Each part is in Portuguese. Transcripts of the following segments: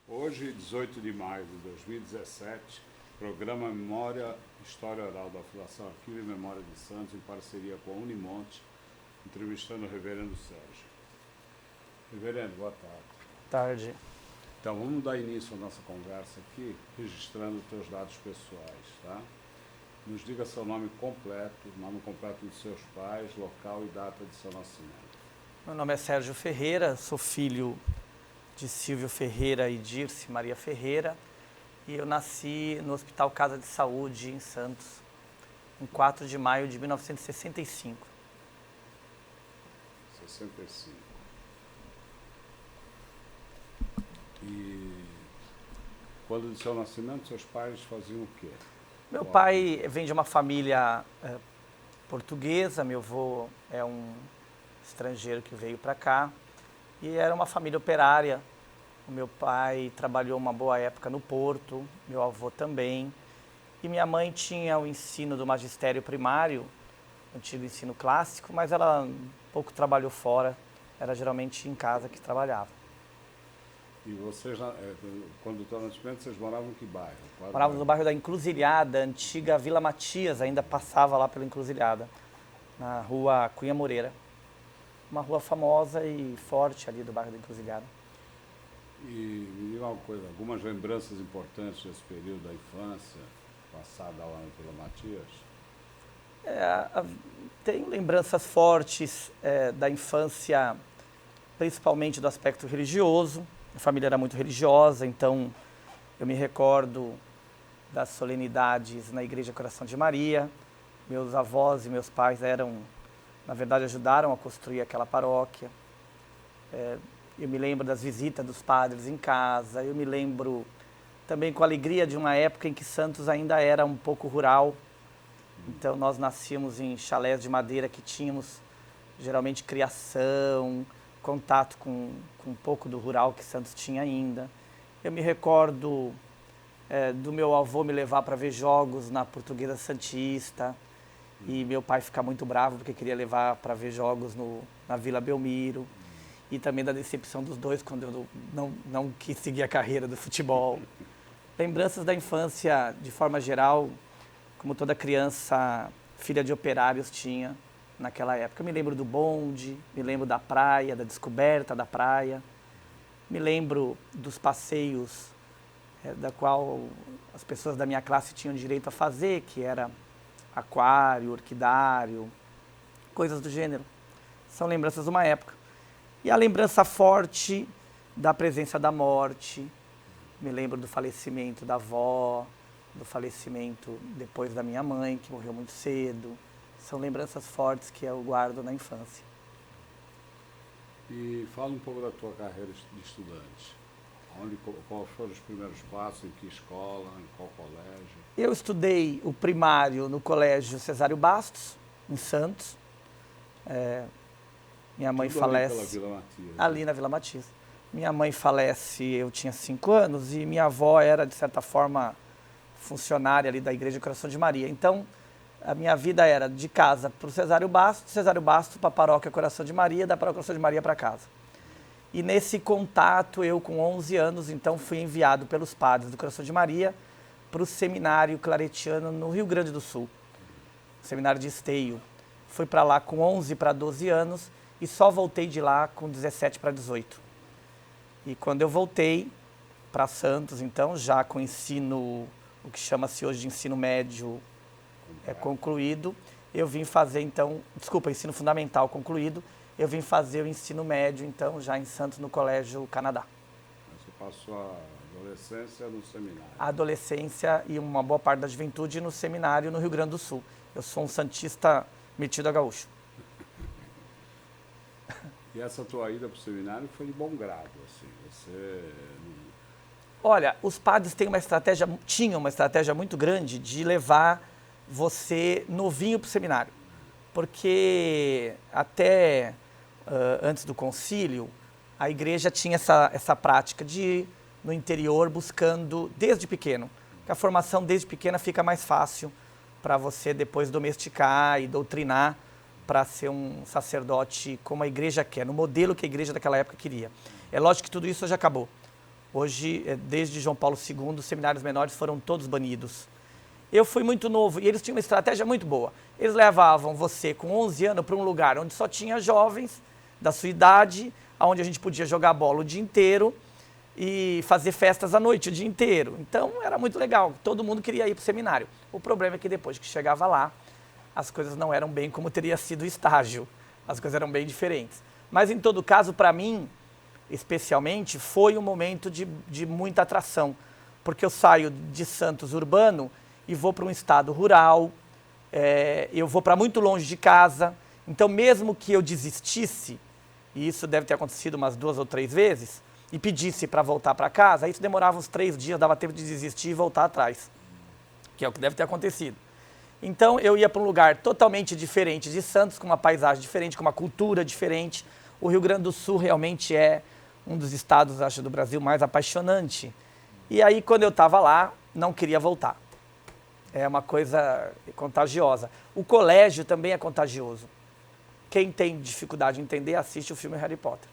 Hoje, 18 de maio de 2017, programa Memória História Oral da Fundação Arquivo e Memória de Santos, em parceria com a Unimonte, entrevistando o Reverendo Sérgio. Reverendo, boa tarde. Tarde. Então, vamos dar início à nossa conversa aqui, registrando os teus dados pessoais, tá? Nos diga seu nome completo, nome completo de seus pais, local e data de seu nascimento. Meu nome é Sérgio Ferreira, sou filho de Silvio Ferreira e Dirce Maria Ferreira, e eu nasci no Hospital Casa de Saúde, em Santos, em 4 de maio de 1965. 65. E quando do seu nascimento, seus pais faziam o quê? Meu pai vem de uma família portuguesa, meu avô é um estrangeiro que veio para cá, e era uma família operária. O meu pai trabalhou uma boa época no Porto, meu avô também, e minha mãe tinha o ensino do magistério primário, antigo ensino clássico, mas ela pouco trabalhou fora, era geralmente em casa que trabalhava. E vocês, quando do seu nascimento, vocês moravam em que bairro? Morávamos no bairro da Encruzilhada, antiga Vila Matias, ainda passava lá pela Encruzilhada, na rua Cunha Moreira. Uma rua famosa e forte ali do bairro da Encruzilhada. E me diga uma coisa, algumas lembranças importantes desse período da infância, passada lá na Vila Matias? Tenho lembranças fortes da infância, principalmente do aspecto religioso. A família era muito religiosa, então eu me recordo das solenidades na Igreja Coração de Maria. Meus avós e meus pais na verdade, ajudaram a construir aquela paróquia. Eu me lembro das visitas dos padres em casa, eu me lembro também com alegria de uma época em que Santos ainda era um pouco rural. Então nós nascíamos em chalés de madeira que tínhamos geralmente criação, contato com um pouco do rural que Santos tinha ainda. Eu me recordo do meu avô me levar para ver jogos na Portuguesa Santista e meu pai ficar muito bravo porque queria levar para ver jogos na Vila Belmiro. E também da decepção dos dois quando eu não quis seguir a carreira do futebol. Lembranças da infância, de forma geral, como toda criança, filha de operários tinha naquela época. Eu me lembro do bonde, me lembro da praia, da descoberta da praia. Me lembro dos passeios da qual as pessoas da minha classe tinham direito a fazer, que era aquário, orquidário, coisas do gênero. São lembranças de uma época. E a lembrança forte da presença da morte, me lembro do falecimento da avó, do falecimento depois da minha mãe, que morreu muito cedo. São lembranças fortes que eu guardo na infância. E fala um pouco da tua carreira de estudante. Quais foram os primeiros passos, em que escola, em qual colégio? Eu estudei o primário no Colégio Cesário Bastos, em Santos. Minha mãe falece ali pela Vila Matias, ali na Vila Matias. Minha mãe falece, eu tinha 5 anos, e minha avó era, de certa forma, funcionária ali da Igreja Coração de Maria. Então, a minha vida era de casa para o Cesário Bastos para a Paróquia Coração de Maria, da Paróquia Coração de Maria para casa. E nesse contato, eu com 11 anos, então, fui enviado pelos padres do Coração de Maria para o Seminário Claretiano no Rio Grande do Sul, Seminário de Esteio. Fui para lá com 11 para 12 anos, e só voltei de lá com 17 para 18. E quando eu voltei para Santos, então, já com ensino, o que chama-se hoje de ensino médio concluído, eu vim fazer, então, ensino fundamental concluído, eu vim fazer o ensino médio, então, já em Santos, no Colégio Canadá. Você passou a adolescência no seminário? A adolescência e uma boa parte da juventude no seminário no Rio Grande do Sul. Eu sou um santista metido a gaúcho. E essa tua ida para o seminário foi de bom grado, assim, Olha, os padres tinham uma estratégia muito grande de levar você novinho para o seminário. Porque até antes do concílio, a igreja tinha essa prática de ir no interior buscando desde pequeno. Porque a formação desde pequena fica mais fácil para você depois domesticar e doutrinar para ser um sacerdote como a igreja quer, no modelo que a igreja daquela época queria. É lógico que tudo isso já acabou. Hoje, desde João Paulo II, os seminários menores foram todos banidos. Eu fui muito novo e eles tinham uma estratégia muito boa. Eles levavam você com 11 anos para um lugar onde só tinha jovens da sua idade, onde a gente podia jogar bola o dia inteiro e fazer festas à noite o dia inteiro. Então era muito legal, todo mundo queria ir para o seminário. O problema é que depois que chegava lá, as coisas não eram bem como teria sido o estágio, as coisas eram bem diferentes. Mas em todo caso, para mim, especialmente, foi um momento de muita atração, porque eu saio de Santos urbano e vou para um estado rural, eu vou para muito longe de casa, então mesmo que eu desistisse, e isso deve ter acontecido umas 2 ou 3 vezes, e pedisse para voltar para casa, isso demorava uns 3 dias, dava tempo de desistir e voltar atrás, que é o que deve ter acontecido. Então eu ia para um lugar totalmente diferente de Santos, com uma paisagem diferente, com uma cultura diferente. O Rio Grande do Sul realmente é um dos estados, acho, do Brasil mais apaixonante. E aí, quando eu estava lá, não queria voltar. É uma coisa contagiosa. O colégio também é contagioso. Quem tem dificuldade de entender, assiste o filme Harry Potter.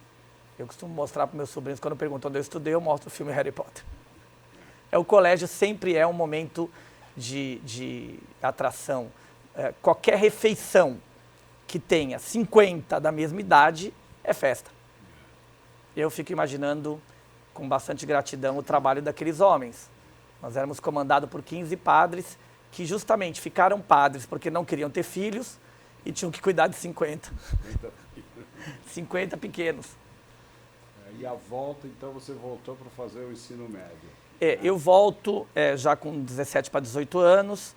Eu costumo mostrar para meus sobrinhos, quando perguntam onde eu estudei, eu mostro o filme Harry Potter. O colégio sempre é um momento de atração. Qualquer refeição que tenha 50 da mesma idade é festa. Eu fico imaginando, com bastante gratidão, o trabalho daqueles homens. Nós éramos comandados por 15 padres que justamente ficaram padres porque não queriam ter filhos e tinham que cuidar de 50. 50 pequenos. E a volta, então, você voltou para fazer o ensino médio? Eu volto já com 17 para 18 anos,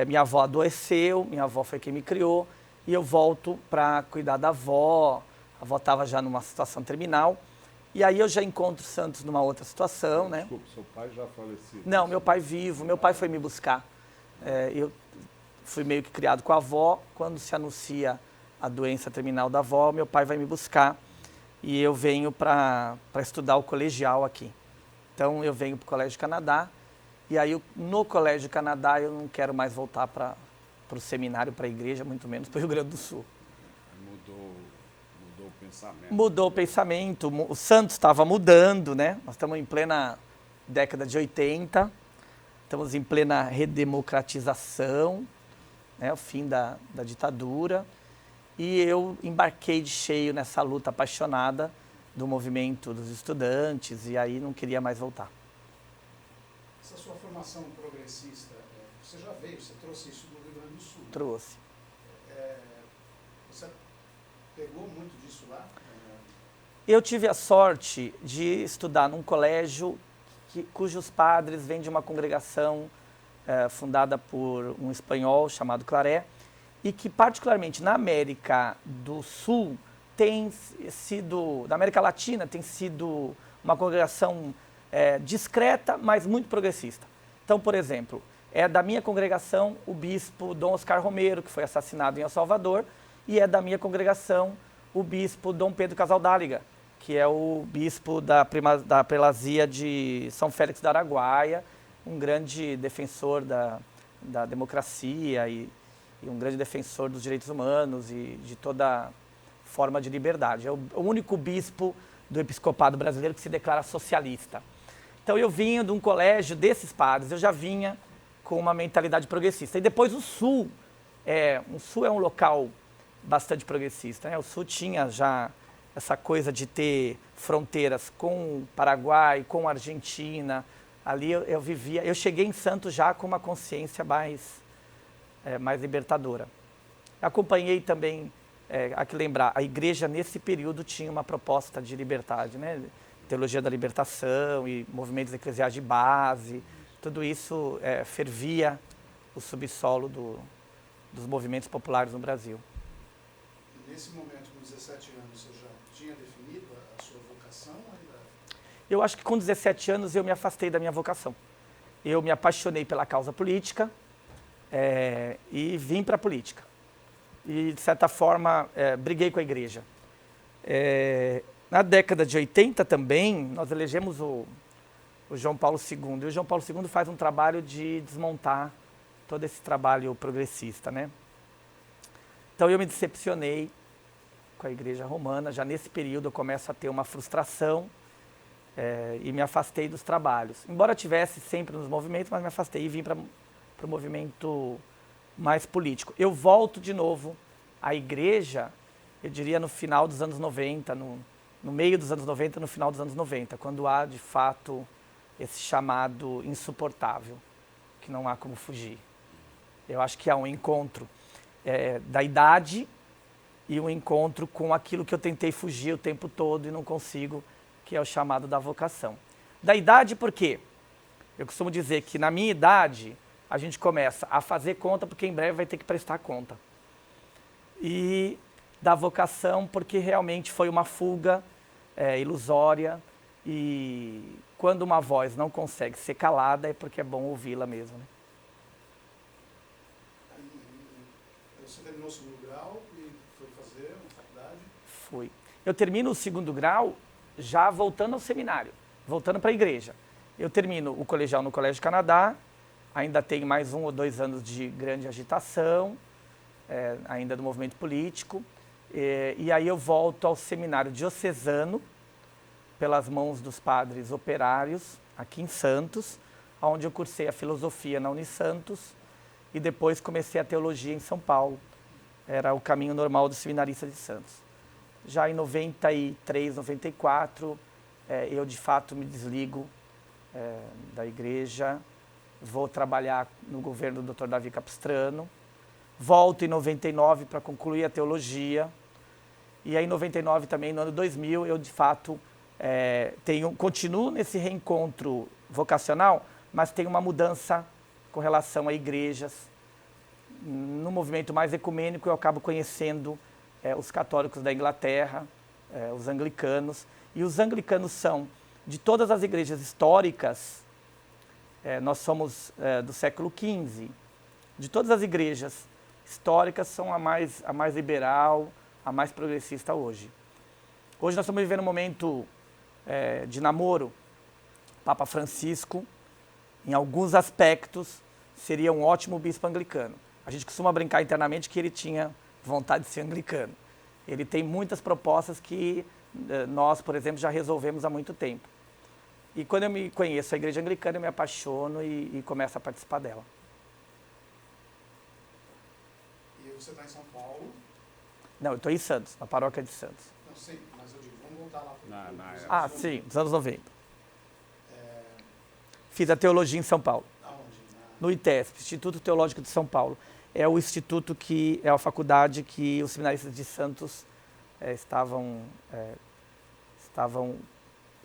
minha avó adoeceu, minha avó foi quem me criou, e eu volto para cuidar da avó, a avó estava já numa situação terminal, e aí eu já encontro Santos numa outra situação, né? Desculpa, seu pai já faleceu? Não, meu pai vivo, meu pai foi me buscar. Eu fui meio que criado com a avó, quando se anuncia a doença terminal da avó, meu pai vai me buscar, e eu venho para estudar o colegial aqui. Então eu venho para o Colégio Canadá, e aí no Colégio Canadá eu não quero mais voltar para o seminário, para a igreja, muito menos para o Rio Grande do Sul. Mudou o pensamento. Mudou o pensamento, o Santos estava mudando, né? Nós estamos em plena década de 80, estamos em plena redemocratização, né? O fim da ditadura, e eu embarquei de cheio nessa luta apaixonada do movimento dos estudantes, e aí não queria mais voltar. Essa sua formação progressista, você já veio, você trouxe isso do Rio Grande do Sul. Trouxe. Você pegou muito disso lá? Eu tive a sorte de estudar num colégio cujos padres vêm de uma congregação fundada por um espanhol chamado Claré, e que particularmente na América do Sul tem sido, da América Latina, tem sido uma congregação discreta, mas muito progressista. Então, por exemplo, é da minha congregação o bispo Dom Oscar Romero, que foi assassinado em El Salvador, e é da minha congregação o bispo Dom Pedro Casaldáliga, que é o bispo da prelazia de São Félix da Araguaia, um grande defensor da democracia e um grande defensor dos direitos humanos e de toda forma de liberdade. É o único bispo do episcopado brasileiro que se declara socialista. Então eu vinha de um colégio desses padres, eu já vinha com uma mentalidade progressista. E depois o Sul é um local bastante progressista, né? O Sul tinha já essa coisa de ter fronteiras com o Paraguai, com a Argentina. Ali eu vivia, eu cheguei em Santos já com uma consciência mais libertadora. Acompanhei também, há que lembrar, a igreja nesse período tinha uma proposta de liberdade, né? Teologia da libertação e movimentos eclesiais de base, tudo isso fervia o subsolo dos movimentos populares no Brasil. Nesse momento, com 17 anos, você já tinha definido a sua vocação? Ainda? Eu acho que com 17 anos eu me afastei da minha vocação. Eu me apaixonei pela causa política e vim para a política. E, de certa forma, briguei com a igreja. Na década de 80 também, nós elegemos o João Paulo II. E o João Paulo II faz um trabalho de desmontar todo esse trabalho progressista, né? Então eu me decepcionei com a igreja romana. Já nesse período eu começo a ter uma frustração. e me afastei dos trabalhos. Embora tivesse sempre nos movimentos, mas me afastei e vim para o movimento mais político. Eu volto de novo à igreja, eu diria no final dos anos 90, no meio dos anos 90, no final dos anos 90, quando há de fato esse chamado insuportável, que não há como fugir. Eu acho que há um encontro da idade e um encontro com aquilo que eu tentei fugir o tempo todo e não consigo, que é o chamado da vocação. Da idade por quê? Eu costumo dizer que na minha idade a gente começa a fazer conta porque em breve vai ter que prestar conta. E da vocação porque realmente foi uma fuga ilusória e quando uma voz não consegue ser calada é porque é bom ouvi-la mesmo, né? Você terminou o segundo grau e foi fazer uma faculdade? Fui. Eu termino o segundo grau já voltando ao seminário, voltando para a igreja. Eu termino o colegial no Colégio Canadá, ainda tenho mais 1 ou 2 anos de grande agitação, ainda do movimento político, e aí eu volto ao seminário diocesano, pelas mãos dos padres operários, aqui em Santos, onde eu cursei a filosofia na Unisantos, e depois comecei a teologia em São Paulo. Era o caminho normal do seminarista de Santos. Já em 93, 94, eu de fato me desligo da igreja, vou trabalhar no governo do Dr. Davi Capistrano, volto em 99 para concluir a teologia, e aí em 99 também, no ano 2000, eu de fato continuo nesse reencontro vocacional, mas tenho uma mudança com relação a igrejas. No movimento mais ecumênico, eu acabo conhecendo os católicos da Inglaterra, os anglicanos. E os anglicanos são, de todas as igrejas históricas, nós somos do século XV, de todas as igrejas históricas, são a mais liberal, a mais progressista hoje. Hoje nós estamos vivendo um momento de namoro. Papa Francisco, em alguns aspectos, seria um ótimo bispo anglicano. A gente costuma brincar internamente que ele tinha vontade de ser anglicano. Ele tem muitas propostas que nós, por exemplo, já resolvemos há muito tempo. E quando eu me conheço a igreja anglicana, eu me apaixono e começo a participar dela. E você está em São Paulo? Não, eu estou em Santos, na paróquia de Santos. Não sei, mas eu digo, vamos voltar lá para Ah, sim, dos anos 90. Fiz a teologia em São Paulo. Aonde? No ITESP, Instituto Teológico de São Paulo. É o instituto que é a faculdade que os seminaristas de Santos estavam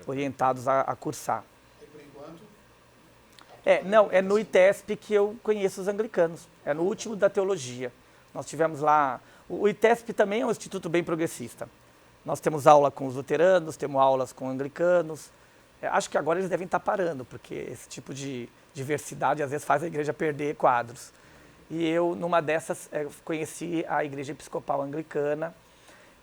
orientados a cursar. E por enquanto? Não, é no ITESP que eu conheço os anglicanos. É no último da teologia. Nós tivemos lá... O ITESP também é um instituto bem progressista. Nós temos aula com os luteranos, temos aulas com anglicanos. Acho que agora eles devem estar parando, porque esse tipo de diversidade às vezes faz a igreja perder quadros. E eu, numa dessas, conheci a Igreja Episcopal Anglicana,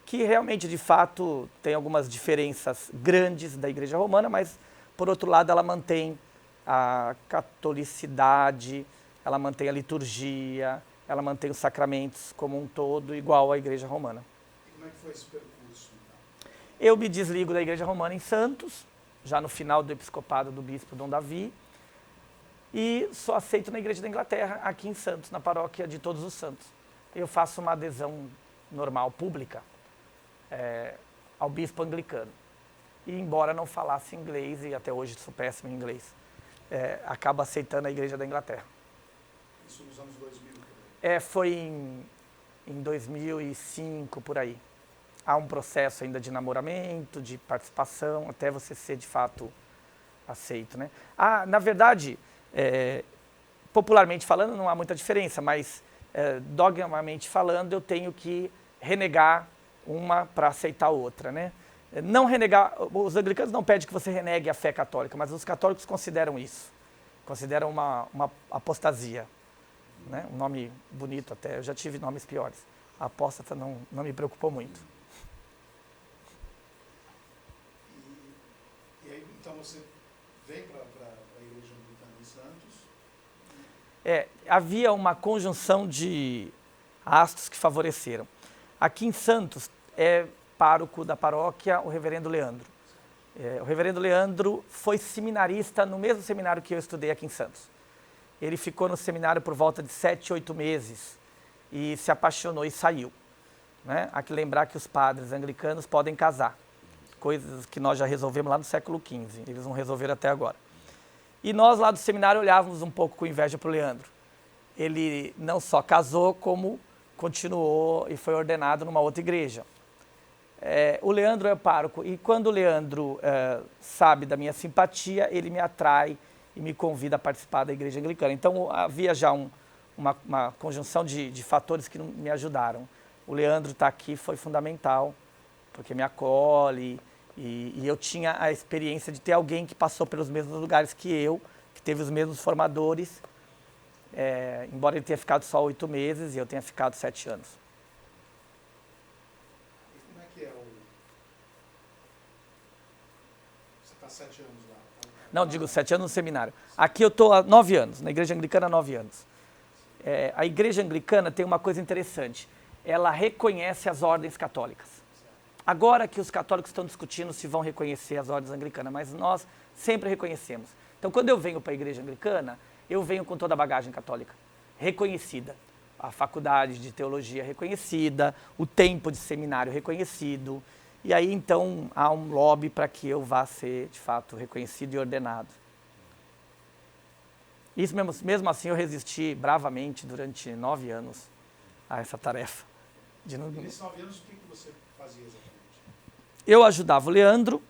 que realmente, de fato, tem algumas diferenças grandes da Igreja Romana, mas, por outro lado, ela mantém a catolicidade, ela mantém a liturgia, ela mantém os sacramentos como um todo, igual à Igreja Romana. E como é que foi esse percurso, então? Eu me desligo da Igreja Romana em Santos, já no final do episcopado do bispo Dom Davi, e sou aceito na Igreja da Inglaterra, aqui em Santos, na paróquia de Todos os Santos. Eu faço uma adesão normal, pública, ao bispo anglicano. E embora não falasse inglês, e até hoje sou péssimo em inglês, acabo aceitando a Igreja da Inglaterra. Isso nos anos 2000? Foi em 2005, por aí. Há um processo ainda de namoramento, de participação, até você ser de fato aceito, né? Na verdade, popularmente falando, não há muita diferença, mas dogmaticamente falando, eu tenho que renegar uma para aceitar outra, né? Não renegar, os anglicanos não pedem que você renegue a fé católica, mas os católicos consideram isso, consideram uma apostasia, né? Um nome bonito até, eu já tive nomes piores. A apóstata não me preocupou muito. E aí, então, você veio para a Igreja Anglicana em Santos? Havia uma conjunção de astros que favoreceram. Aqui em Santos é pároco da paróquia o reverendo Leandro. O reverendo Leandro foi seminarista no mesmo seminário que eu estudei aqui em Santos. Ele ficou no seminário por volta de 7, 8 meses e se apaixonou e saiu. Né? Há que lembrar que os padres anglicanos podem casar, coisas que nós já resolvemos lá no século XV, eles não resolveram até agora. E nós lá do seminário olhávamos um pouco com inveja para o Leandro. Ele não só casou, como continuou e foi ordenado numa outra igreja. O Leandro é pároco e quando o Leandro sabe da minha simpatia, ele me atrai e me convida a participar da igreja anglicana. Então havia já uma conjunção de fatores que me ajudaram. O Leandro estar aqui foi fundamental, porque me acolhe e eu tinha a experiência de ter alguém que passou pelos mesmos lugares que eu, que teve os mesmos formadores, embora ele tenha ficado só 8 meses e eu tenha ficado 7 anos. Você está 7 anos lá? Não, digo 7 anos no seminário. Aqui eu estou há 9 anos, na igreja anglicana há 9 anos. A igreja anglicana tem uma coisa interessante, ela reconhece as ordens católicas. Agora que os católicos estão discutindo se vão reconhecer as ordens anglicanas, mas nós sempre reconhecemos. Então quando eu venho para a igreja anglicana, eu venho com toda a bagagem católica, reconhecida. A faculdade de teologia reconhecida, o tempo de seminário reconhecido. E aí, então, há um lobby para que eu vá ser, de fato, reconhecido e ordenado. Isso mesmo assim, eu resisti bravamente durante 9 anos a essa tarefa. E nesses 9 anos, o que você fazia exatamente? Eu ajudava o Leandro,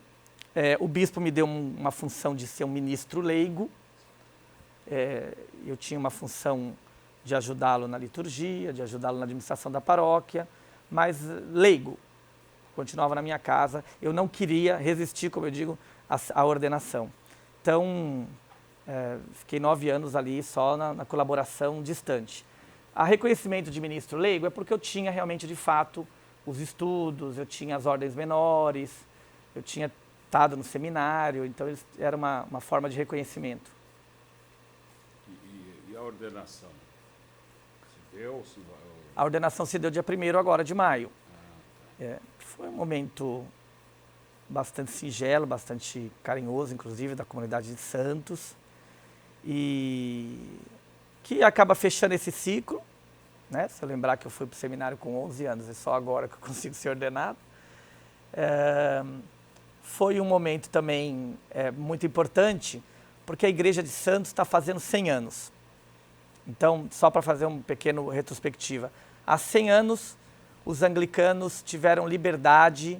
o bispo me deu uma função de ser um ministro leigo. Eu tinha uma função de ajudá-lo na liturgia, de ajudá-lo na administração da paróquia, mas leigo. Continuava na minha casa, eu não queria resistir, como eu digo, à ordenação. Então, fiquei 9 anos ali só na colaboração distante. A reconhecimento de ministro leigo é porque eu tinha realmente, de fato, os estudos, eu tinha as ordens menores, eu tinha estado no seminário, então era uma forma de reconhecimento. E a ordenação? Se deu? A ordenação se deu dia 1º agora de maio. Foi um momento bastante singelo, bastante carinhoso, inclusive, da comunidade de Santos, e que acaba fechando esse ciclo, né? Se eu lembrar que eu fui para o seminário com 11 anos, é só agora que eu consigo ser ordenado. Foi um momento também muito importante, porque a Igreja de Santos está fazendo 100 anos. Então, só para fazer uma pequena retrospectiva, há 100 anos os anglicanos tiveram liberdade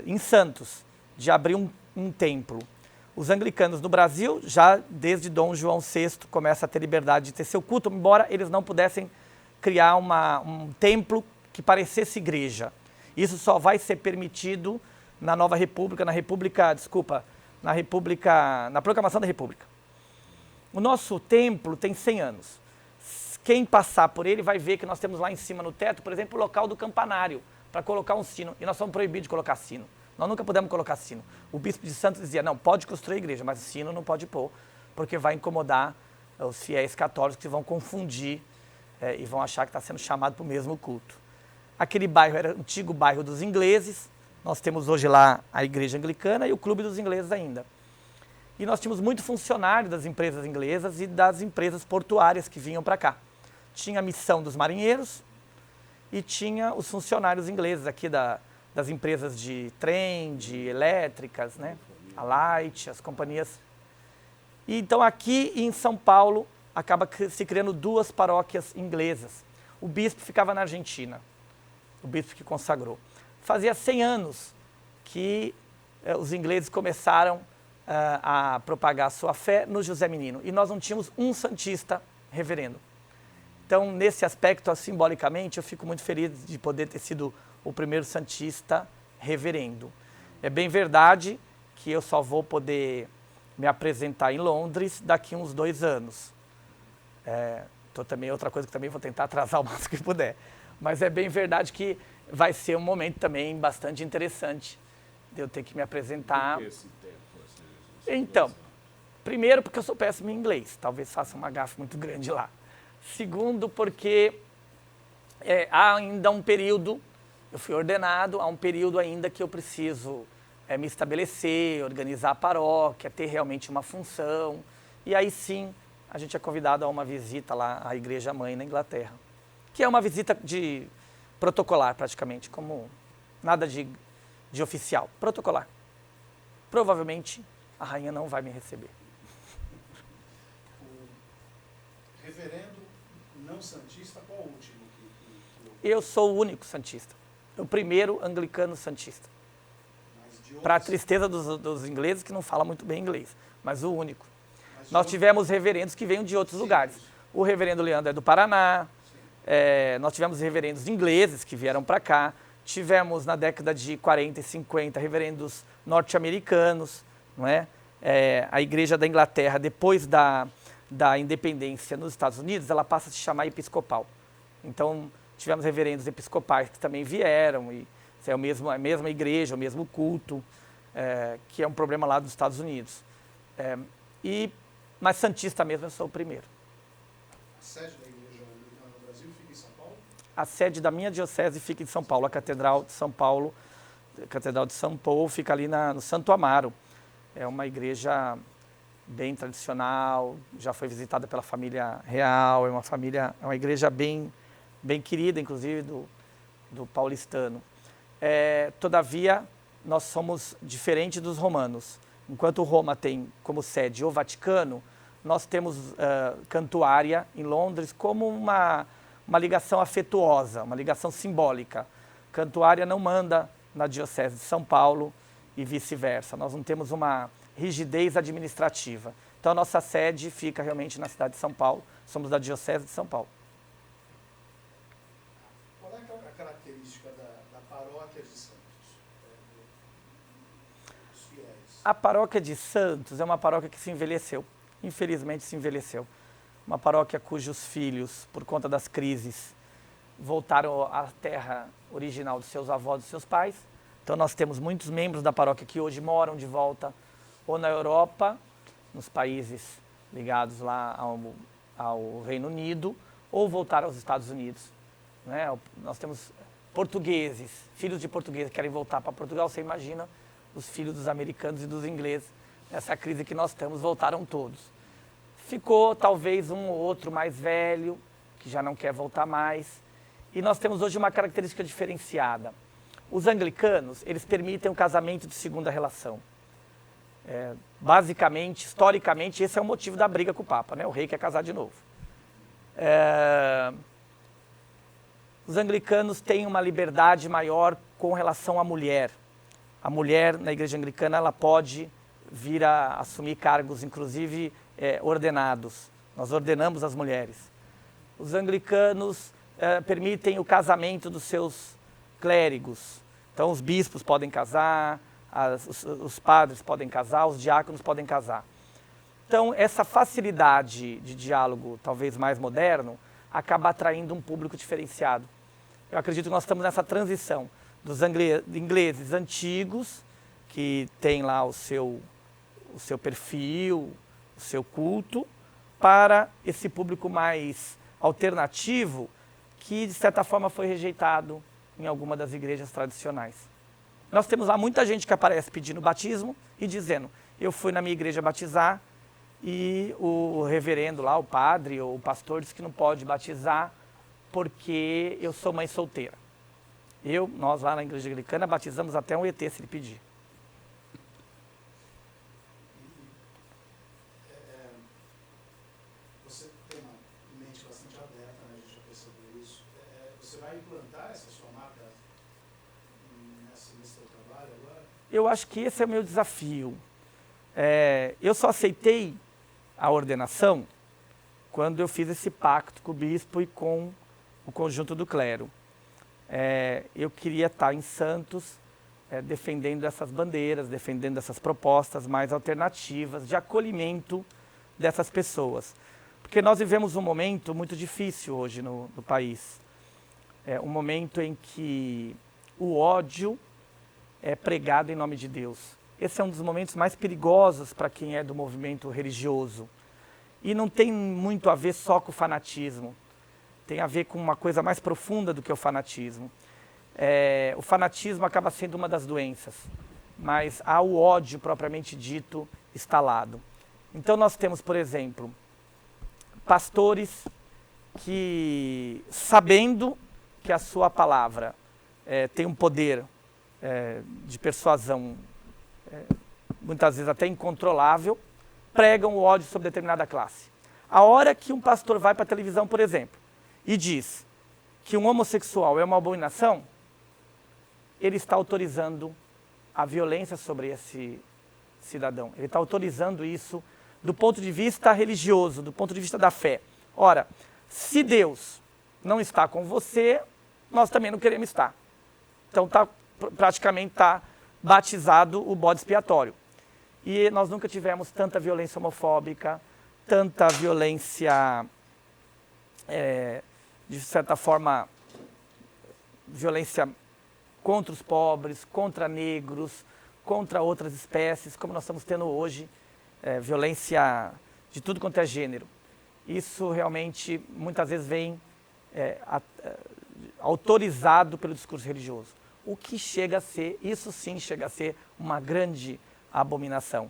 em Santos de abrir um templo. Os anglicanos no Brasil, já desde Dom João VI, começam a ter liberdade de ter seu culto, embora eles não pudessem criar um templo que parecesse igreja. Isso só vai ser permitido na nova república, na proclamação da república. O nosso templo tem 100 anos. Quem passar por ele vai ver que nós temos lá em cima no teto, por exemplo, o local do campanário, para colocar um sino. E nós somos proibidos de colocar sino. Nós nunca pudemos colocar sino. O bispo de Santos dizia, não, pode construir a igreja, mas o sino não pode pôr, porque vai incomodar os fiéis católicos que vão confundir e vão achar que está sendo chamado para o mesmo culto. Aquele bairro era o antigo bairro dos ingleses. Nós temos hoje lá a igreja anglicana e o clube dos ingleses ainda. E nós tínhamos muito funcionário das empresas inglesas e das empresas portuárias que vinham para cá. Tinha a missão dos marinheiros e tinha os funcionários ingleses aqui das empresas de trem, de elétricas, né? A Light, as companhias. E então aqui em São Paulo acaba se criando 2 paróquias inglesas. O bispo ficava na Argentina, o bispo que consagrou. Fazia 100 anos que os ingleses começaram a propagar sua fé no José Menino. E nós não tínhamos um santista reverendo. Então, nesse aspecto, simbolicamente, eu fico muito feliz de poder ter sido o primeiro santista reverendo. É bem verdade que eu só vou poder me apresentar em Londres daqui uns 2 anos. Também outra coisa que também vou tentar atrasar o máximo que puder. Mas é bem verdade que vai ser um momento também bastante interessante de eu ter que me apresentar. Por que esse tempo? Então, primeiro porque eu sou péssimo em inglês, talvez faça uma gafe muito grande lá. Segundo porque há ainda um período, eu fui ordenado, há um período ainda que eu preciso me estabelecer, organizar a paróquia, ter realmente uma função. E aí sim, a gente é convidado a uma visita lá à Igreja Mãe na Inglaterra, que é uma visita de protocolar praticamente, como nada de oficial, protocolar. Provavelmente a rainha não vai me receber. O reverendo não santista, qual o último Eu sou o único santista, o primeiro anglicano santista. Para a tristeza dos ingleses, que não falam muito bem inglês, mas o único. Nós tivemos reverendos que vêm de outros lugares. O reverendo Leandro é do Paraná, nós tivemos reverendos ingleses que vieram para cá, tivemos na década de 40 e 50 reverendos norte-americanos, não é? A Igreja da Inglaterra, depois da independência nos Estados Unidos, ela passa a se chamar episcopal. Então, tivemos reverendos episcopais que também vieram, e é a mesma igreja, o mesmo culto, que é um problema lá dos Estados Unidos. Mas santista mesmo, eu sou o primeiro. A sede da Igreja Anglicana no Brasil fica em São Paulo? A sede da minha diocese fica em São Paulo, a Catedral de São Paulo, fica ali no Santo Amaro. É uma igreja bem tradicional, já foi visitada pela família real, é uma igreja bem querida, inclusive, do paulistano. Todavia, nós somos diferentes dos romanos. Enquanto Roma tem como sede o Vaticano, nós temos Cantuária, em Londres, como uma ligação afetuosa, uma ligação simbólica. Cantuária não manda na Diocese de São Paulo e vice-versa. Nós não temos uma rigidez administrativa. Então, a nossa sede fica realmente na cidade de São Paulo. Somos da Diocese de São Paulo. Qual é a característica da paróquia de Santos? Dos fiéis? A paróquia de Santos é uma paróquia que se envelheceu. Infelizmente, se envelheceu. Uma paróquia cujos filhos, por conta das crises, voltaram à terra original dos seus avós e dos seus pais. Então, nós temos muitos membros da paróquia que hoje moram de volta ou na Europa, nos países ligados lá ao Reino Unido, ou voltaram aos Estados Unidos. Né? Nós temos portugueses, filhos de portugueses que querem voltar para Portugal. Você imagina os filhos dos americanos e dos ingleses. Nessa crise que nós estamos, voltaram todos. Ficou talvez um ou outro mais velho, que já não quer voltar mais. E nós temos hoje uma característica diferenciada. Os anglicanos, eles permitem o casamento de segunda relação. Basicamente, historicamente, esse é o motivo da briga com o Papa, né? O rei quer casar de novo. Os anglicanos têm uma liberdade maior com relação à mulher. A mulher, na igreja anglicana, ela pode vir a assumir cargos, inclusive ordenados. Nós ordenamos as mulheres. Os anglicanos permitem o casamento dos seus clérigos. Então, os bispos podem casar, os padres podem casar, os diáconos podem casar. Então, essa facilidade de diálogo, talvez mais moderno, acaba atraindo um público diferenciado. Eu acredito que nós estamos nessa transição dos ingleses antigos, que têm lá o seu perfil, o seu culto, para esse público mais alternativo, que de certa forma foi rejeitado em alguma das igrejas tradicionais. Nós temos lá muita gente que aparece pedindo batismo e dizendo: eu fui na minha igreja batizar e o reverendo lá, o padre ou o pastor, disse que não pode batizar porque eu sou mãe solteira. Nós lá na igreja anglicana batizamos até um ET se ele pedir. Você tem uma mente bastante aberta, né? A gente já percebeu isso. Você vai implantar essa sua marca nesse seu trabalho agora? Eu acho que esse é o meu desafio. Eu só aceitei a ordenação quando eu fiz esse pacto com o bispo e com o conjunto do clero. Eu queria estar em Santos defendendo essas bandeiras, defendendo essas propostas mais alternativas de acolhimento dessas pessoas. Porque nós vivemos um momento muito difícil hoje no país. Um momento em que o ódio é pregado em nome de Deus. Esse é um dos momentos mais perigosos para quem é do movimento religioso. E não tem muito a ver só com o fanatismo. Tem a ver com uma coisa mais profunda do que o fanatismo. O fanatismo acaba sendo uma das doenças. mas há o ódio propriamente dito instalado. Então nós temos, por exemplo, pastores que, sabendo que a sua palavra tem um poder de persuasão, muitas vezes até incontrolável, pregam o ódio sobre determinada classe. A hora que um pastor vai para a televisão, por exemplo, e diz que um homossexual é uma abominação, ele está autorizando a violência sobre esse cidadão. Ele está autorizando isso do ponto de vista religioso, do ponto de vista da fé. Ora, se Deus não está com você, nós também não queremos estar. Então praticamente está batizado o bode expiatório. E nós nunca tivemos tanta violência homofóbica, tanta violência, de certa forma, violência contra os pobres, contra negros, contra outras espécies, como nós estamos tendo hoje, violência de tudo quanto é gênero. Isso realmente, muitas vezes, vem autorizado pelo discurso religioso. O que chega a ser, isso sim chega a ser uma grande abominação.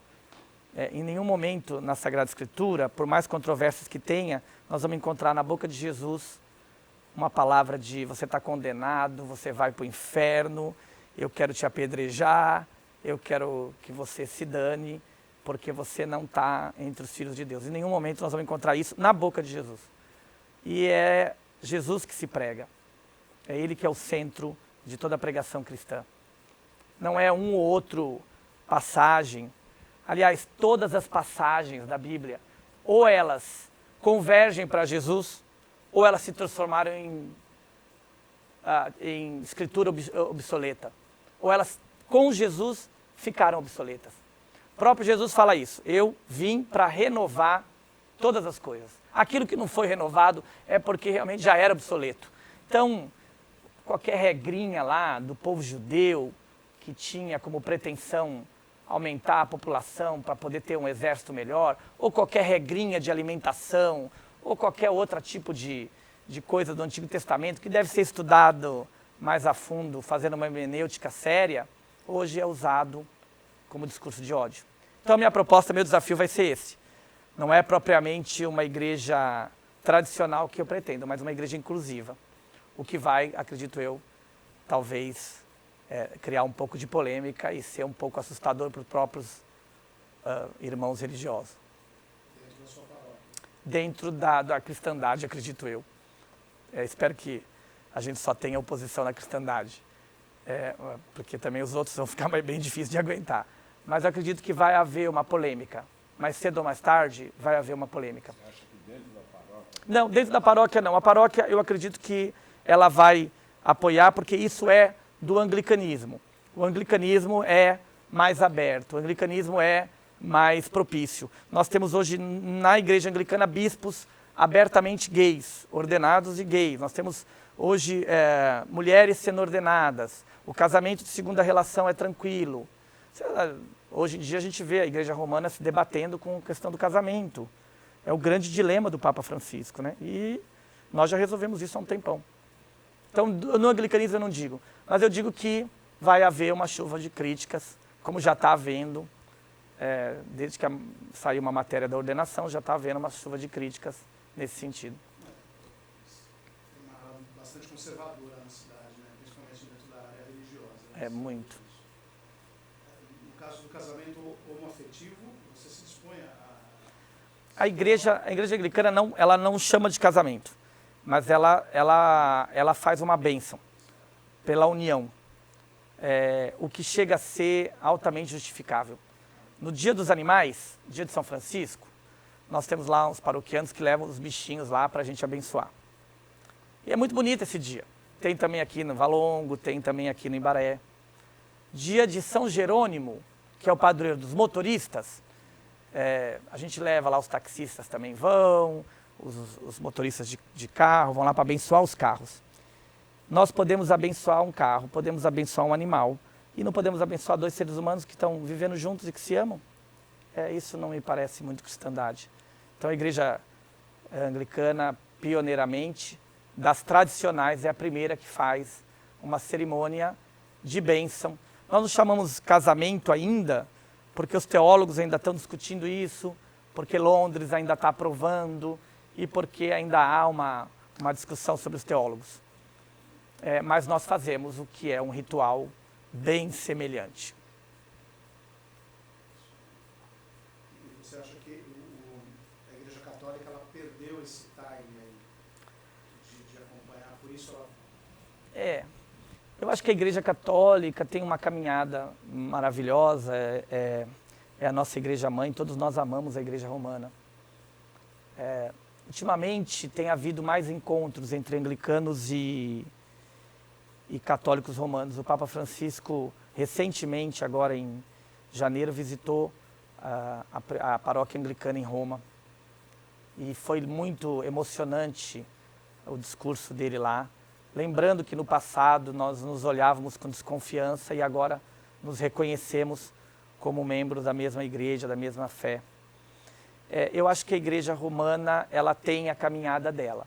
Em nenhum momento na Sagrada Escritura, por mais controvérsias que tenha, nós vamos encontrar na boca de Jesus uma palavra de você está condenado, você vai para o inferno, eu quero te apedrejar, eu quero que você se dane, porque você não está entre os filhos de Deus. Em nenhum momento nós vamos encontrar isso na boca de Jesus. E é Jesus que se prega. É Ele que é o centro de toda a pregação cristã. Não é um ou outro passagem. Aliás, todas as passagens da Bíblia, ou elas convergem para Jesus, ou elas se transformaram em escritura obsoleta. Ou elas, com Jesus, ficaram obsoletas. O próprio Jesus fala isso. Eu vim para renovar todas as coisas. Aquilo que não foi renovado é porque realmente já era obsoleto. Então, qualquer regrinha lá do povo judeu que tinha como pretensão aumentar a população para poder ter um exército melhor, ou qualquer regrinha de alimentação, ou qualquer outro tipo de coisa do Antigo Testamento que deve ser estudado mais a fundo, fazendo uma hermenêutica séria, hoje é usado como discurso de ódio. Então a minha proposta, meu desafio vai ser esse. Não é propriamente uma igreja tradicional que eu pretendo, mas uma igreja inclusiva. O que vai, acredito eu, talvez criar um pouco de polêmica e ser um pouco assustador para os próprios irmãos religiosos. Dentro da sua paróquia. Dentro da cristandade, acredito eu. Espero que a gente só tenha oposição na cristandade, porque também os outros vão ficar bem difíceis de aguentar. Mas eu acredito que vai haver uma polêmica. Mais cedo ou mais tarde, vai haver uma polêmica. Você acha que dentro da paróquia? Não, dentro da paróquia não. A paróquia, eu acredito que ela vai apoiar, porque isso é do anglicanismo. O anglicanismo é mais aberto, o anglicanismo é mais propício. Nós temos hoje na igreja anglicana bispos abertamente gays, ordenados e gays. Nós temos hoje mulheres sendo ordenadas. O casamento de segunda relação é tranquilo. Hoje em dia a gente vê a igreja romana se debatendo com a questão do casamento. É o grande dilema do Papa Francisco, né? E nós já resolvemos isso há um tempão. Então, no anglicanismo eu não digo, mas eu digo que vai haver uma chuva de críticas, como já está havendo, desde que saiu uma matéria da ordenação, já está havendo uma chuva de críticas nesse sentido. Tem uma ala bastante conservadora na cidade, né? Principalmente dentro da área religiosa. Né? Muito. No caso do casamento homoafetivo, você se dispõe a... A igreja anglicana ela não chama de casamento, mas ela faz uma bênção pela união, o que chega a ser altamente justificável. No Dia dos Animais, dia de São Francisco, nós temos lá uns paroquianos que levam os bichinhos lá para a gente abençoar. E é muito bonito esse dia. Tem também aqui no Valongo, tem também aqui no Imbaré. Dia de São Jerônimo, que é o padroeiro dos motoristas, a gente leva lá, os taxistas também vão, os motoristas de carro vão lá para abençoar os carros. Nós podemos abençoar um carro, podemos abençoar um animal, e não podemos abençoar dois seres humanos que estão vivendo juntos e que se amam. Isso não me parece muito cristandade. Então a igreja anglicana, pioneiramente, das tradicionais, é a primeira que faz uma cerimônia de bênção Nós não chamamos casamento ainda, porque os teólogos ainda estão discutindo isso, porque Londres ainda está aprovando e porque ainda há uma discussão sobre os teólogos. Mas nós fazemos o que é um ritual bem semelhante. E você acha que a Igreja Católica ela perdeu esse time aí de acompanhar, por isso ela... Eu acho que a Igreja Católica tem uma caminhada maravilhosa, é a nossa Igreja Mãe, todos nós amamos a Igreja Romana. Ultimamente tem havido mais encontros entre anglicanos e católicos romanos. O Papa Francisco, recentemente, agora em janeiro, visitou a paróquia anglicana em Roma. E foi muito emocionante o discurso dele lá. Lembrando que no passado nós nos olhávamos com desconfiança e agora nos reconhecemos como membros da mesma igreja, da mesma fé. Eu acho que a Igreja Romana ela tem a caminhada dela.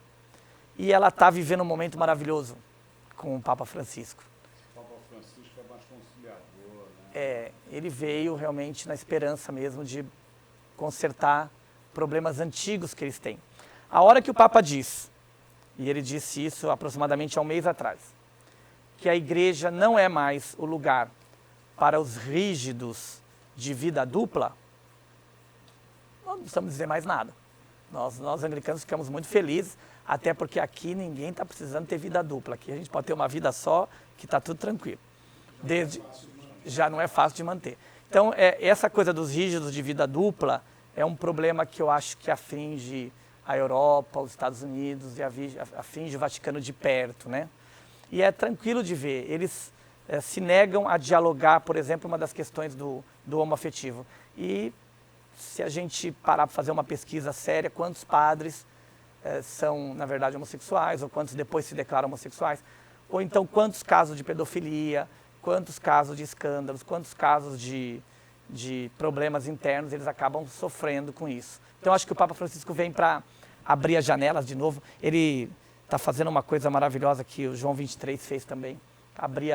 E ela está vivendo um momento maravilhoso com o Papa Francisco. O Papa Francisco é mais conciliador, né? Ele veio realmente na esperança mesmo de consertar problemas antigos que eles têm. A hora que o Papa diz, e ele disse isso aproximadamente há um mês atrás, que a igreja não é mais o lugar para os rígidos de vida dupla, nós não precisamos dizer mais nada. Nós anglicanos ficamos muito felizes, até porque aqui ninguém está precisando ter vida dupla. Aqui a gente pode ter uma vida só, que está tudo tranquilo. Já não é fácil de manter. Então, essa coisa dos rígidos de vida dupla é um problema que eu acho que aflige a Europa, os Estados Unidos e aflige o Vaticano de perto, né? E é tranquilo de ver. Eles se negam a dialogar, por exemplo, uma das questões do homoafetivo. E se a gente parar para fazer uma pesquisa séria, quantos padres são, na verdade, homossexuais, ou quantos depois se declaram homossexuais, ou então quantos casos de pedofilia, quantos casos de escândalos, quantos casos de problemas internos eles acabam sofrendo com isso. Então, acho que o Papa Francisco vem para abrir as janelas de novo. Ele está fazendo uma coisa maravilhosa que o João 23 fez também, abrir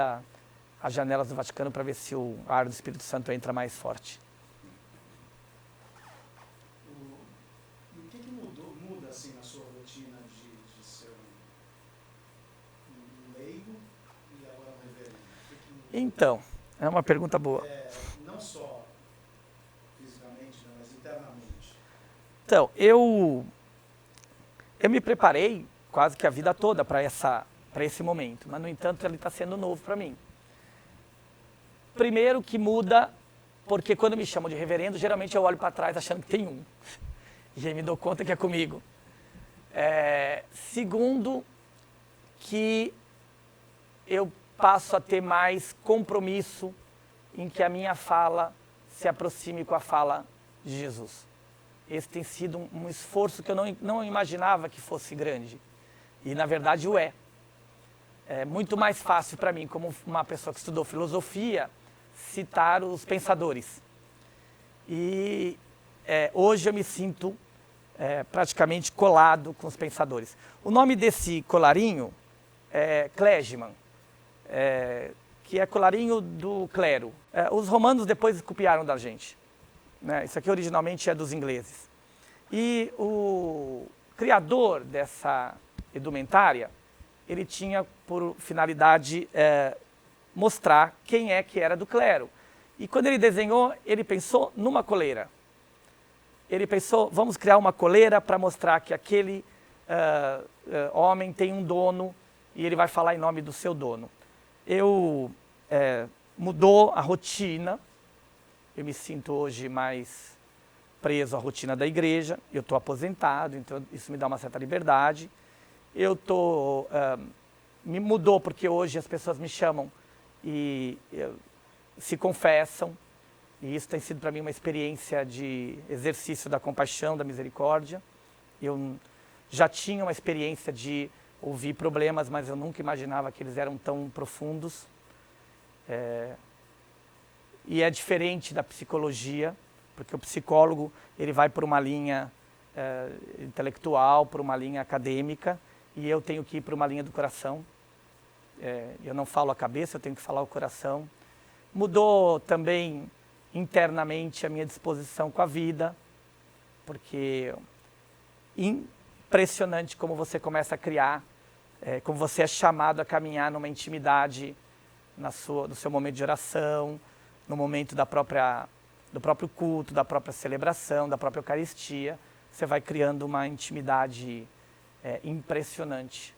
as janelas do Vaticano para ver se o ar do Espírito Santo entra mais forte. O que muda assim, na sua rotina de ser um leigo e agora um reverendo? Então, é uma pergunta boa. Não só fisicamente, né, mas internamente. Então, eu me preparei quase que a vida toda para esse momento, mas, no entanto, ele está sendo novo para mim. Primeiro que muda, porque quando me chamam de reverendo, geralmente eu olho para trás achando que tem um. E aí me dou conta que é comigo. Segundo, que eu passo a ter mais compromisso em que a minha fala se aproxime com a fala de Jesus. Esse tem sido um esforço que eu não imaginava que fosse grande. E, na verdade, o é. É muito mais fácil para mim, como uma pessoa que estudou filosofia, citar os pensadores. E hoje eu me sinto praticamente colado com os pensadores. O nome desse colarinho é clergyman, que é colarinho do clero. Os romanos depois copiaram da gente. Né? Isso aqui originalmente é dos ingleses. E o criador dessa edumentária, ele tinha por finalidade mostrar quem é que era do clero. E quando ele desenhou, ele pensou numa coleira. Ele pensou, vamos criar uma coleira para mostrar que aquele homem tem um dono e ele vai falar em nome do seu dono. Mudou a rotina, eu me sinto hoje mais preso à rotina da igreja, eu estou aposentado, então isso me dá uma certa liberdade. Me mudou porque hoje as pessoas me chamam e se confessam, e isso tem sido para mim uma experiência de exercício da compaixão, da misericórdia. Eu já tinha uma experiência de ouvir problemas, mas eu nunca imaginava que eles eram tão profundos. E é diferente da psicologia, porque o psicólogo ele vai por uma linha intelectual, por uma linha acadêmica, e eu tenho que ir para uma linha do coração. Eu não falo a cabeça, eu tenho que falar o coração. Mudou também internamente a minha disposição com a vida, porque impressionante como você começa a criar, como você é chamado a caminhar numa intimidade do seu momento de oração, no momento do próprio culto, da própria celebração, da própria Eucaristia. Você vai criando uma intimidade impressionante.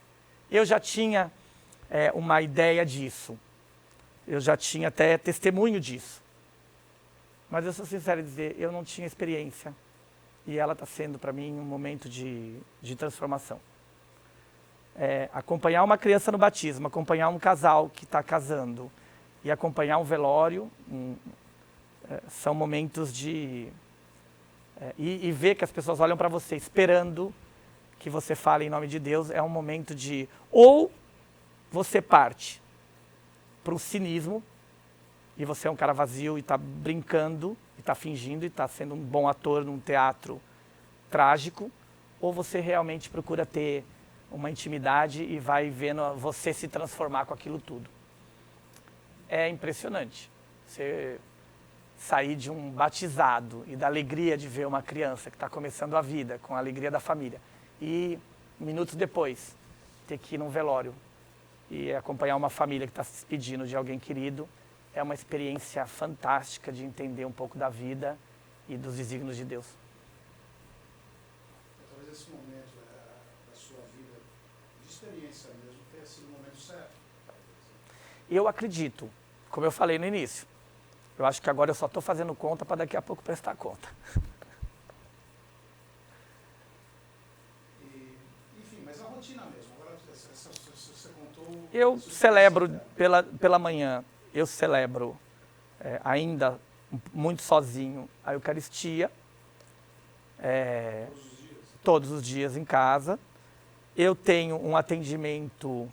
Eu já tinha uma ideia disso, eu já tinha até testemunho disso, mas eu sou sincero em dizer, eu não tinha experiência e ela está sendo para mim um momento de transformação. Acompanhar uma criança no batismo, acompanhar um casal que está casando e acompanhar um velório, são momentos de... e ver que as pessoas olham para você esperando que você fale em nome de Deus, é um momento de... Ou você parte para o cinismo, e você é um cara vazio e está brincando, e está fingindo, e está sendo um bom ator num teatro trágico, ou você realmente procura ter uma intimidade e vai vendo você se transformar com aquilo tudo. É impressionante. Você sair de um batizado e da alegria de ver uma criança que está começando a vida, com a alegria da família, e minutos depois ter que ir num velório e acompanhar uma família que está se despedindo de alguém querido, é uma experiência fantástica de entender um pouco da vida e dos desígnios de Deus. Talvez esse momento da sua vida, de experiência mesmo, tenha sido o momento certo. Eu acredito, como eu falei no início, eu acho que agora eu só estou fazendo conta para daqui a pouco prestar conta. Enfim, mas a rotina mesmo. Agora você contou... Eu celebro pela manhã, eu celebro ainda muito sozinho a Eucaristia, todos os dias em casa. Eu tenho um atendimento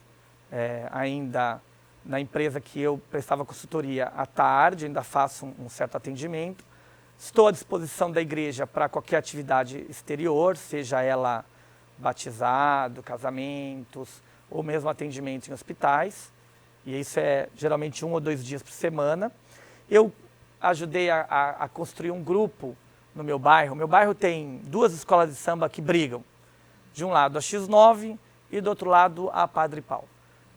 ainda na empresa que eu prestava consultoria à tarde, ainda faço um certo atendimento. Estou à disposição da igreja para qualquer atividade exterior, seja ela batizado, casamentos, ou mesmo atendimento em hospitais. E isso é geralmente 1 ou 2 dias por semana. Eu ajudei a construir um grupo no meu bairro. Meu bairro tem 2 escolas de samba que brigam. De um lado a X9 e do outro lado a Padre Paulo.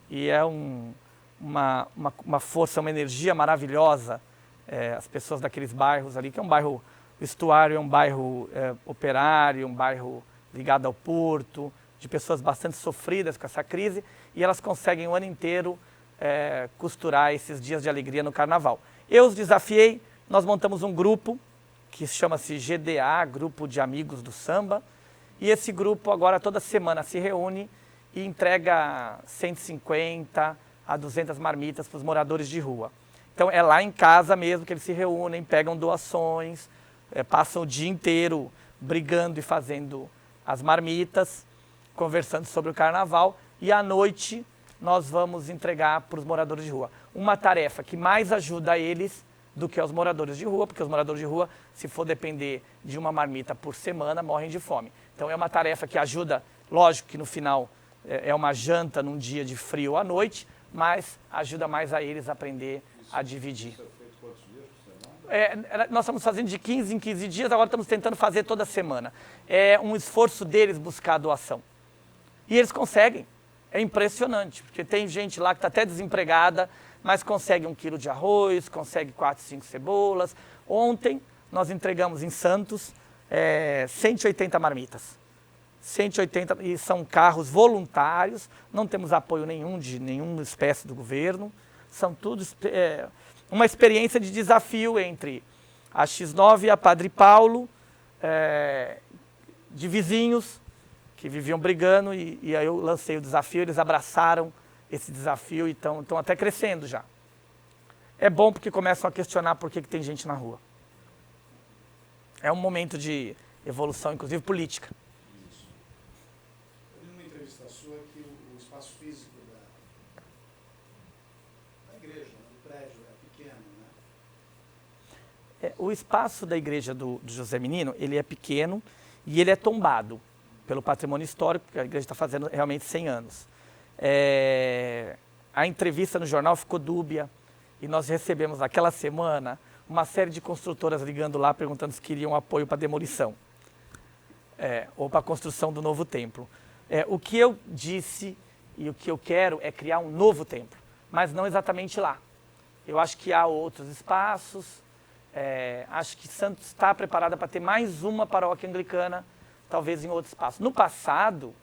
E é uma força, uma energia maravilhosa, as pessoas daqueles bairros ali, que é um bairro, o Estuário é um bairro operário, um bairro ligado ao porto, de pessoas bastante sofridas com essa crise, e elas conseguem o ano inteiro costurar esses dias de alegria no Carnaval. Eu os desafiei, nós montamos um grupo que chama-se GDA, Grupo de Amigos do Samba, e esse grupo agora toda semana se reúne e entrega 150 a 200 marmitas para os moradores de rua. Então é lá em casa mesmo que eles se reúnem, pegam doações, passam o dia inteiro brigando e fazendo as marmitas, conversando sobre o Carnaval, e à noite nós vamos entregar para os moradores de rua. Uma tarefa que mais ajuda eles do que aos moradores de rua, porque os moradores de rua, se for depender de uma marmita por semana, morrem de fome. Então é uma tarefa que ajuda, lógico que no final é uma janta num dia de frio à noite, mas ajuda mais a eles a aprender a dividir. Isso é feito quantos dias por semana? Nós estamos fazendo de 15 em 15 dias, agora estamos tentando fazer toda semana. É um esforço deles buscar a doação. E eles conseguem. É impressionante, porque tem gente lá que está até desempregada, mas consegue 1 quilo de arroz, consegue 4, 5 cebolas. Ontem nós entregamos em Santos 180 marmitas. 180, e são carros voluntários, não temos apoio nenhum de nenhuma espécie do governo. São tudo uma experiência de desafio entre a X9 e a Padre Paulo, de vizinhos que viviam brigando, e aí eu lancei o desafio, eles abraçaram esse desafio e estão até crescendo já. É bom porque começam a questionar por que tem gente na rua. É um momento de evolução, inclusive política. Eu li numa entrevista sua que o espaço físico da igreja, do prédio, é pequeno, né? O espaço da igreja do José Menino, ele é pequeno e ele é tombado pelo patrimônio histórico, que a igreja está fazendo realmente 100 anos. A entrevista no jornal ficou dúbia, E nós recebemos naquela semana uma série de construtoras ligando lá perguntando se queriam apoio para demolição. Ou para a construção do novo templo. O que eu disse e o que eu quero é criar um novo templo, mas não exatamente lá. Eu acho que há outros espaços, acho que Santos está preparada para ter mais uma paróquia anglicana, talvez em outro espaço. No passado,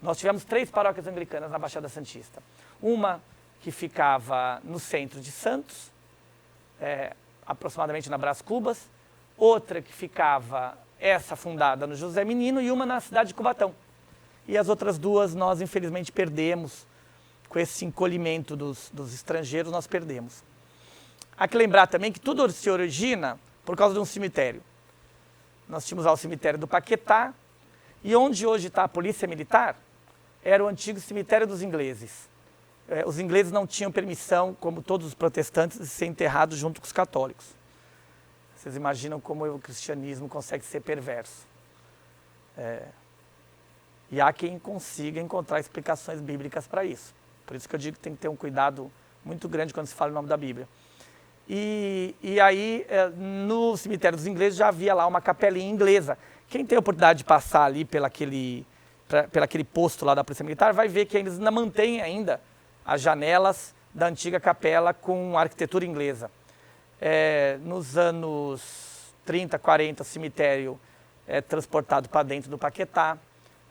nós tivemos 3 paróquias anglicanas na Baixada Santista. Uma que ficava no centro de Santos, aproximadamente na Brás Cubas, outra que ficava, essa fundada no José Menino, e uma na cidade de Cubatão. E as outras 2 nós infelizmente perdemos, com esse encolhimento dos estrangeiros nós perdemos. Há que lembrar também que tudo se origina por causa de um cemitério. Nós tínhamos lá o cemitério do Paquetá, e onde hoje está a Polícia Militar, era o antigo cemitério dos ingleses. Os ingleses não tinham permissão, como todos os protestantes, de ser enterrados junto com os católicos. Vocês imaginam como o cristianismo consegue ser perverso. E há quem consiga encontrar explicações bíblicas para isso. Por isso que eu digo que tem que ter um cuidado muito grande quando se fala o nome da Bíblia. E aí, no cemitério dos ingleses, já havia lá uma capelinha inglesa. Quem tem a oportunidade de passar ali pelo aquele posto lá da Polícia Militar, vai ver que eles ainda mantêm ainda as janelas da antiga capela com arquitetura inglesa. Nos anos 30, 40, o cemitério é transportado para dentro do Paquetá.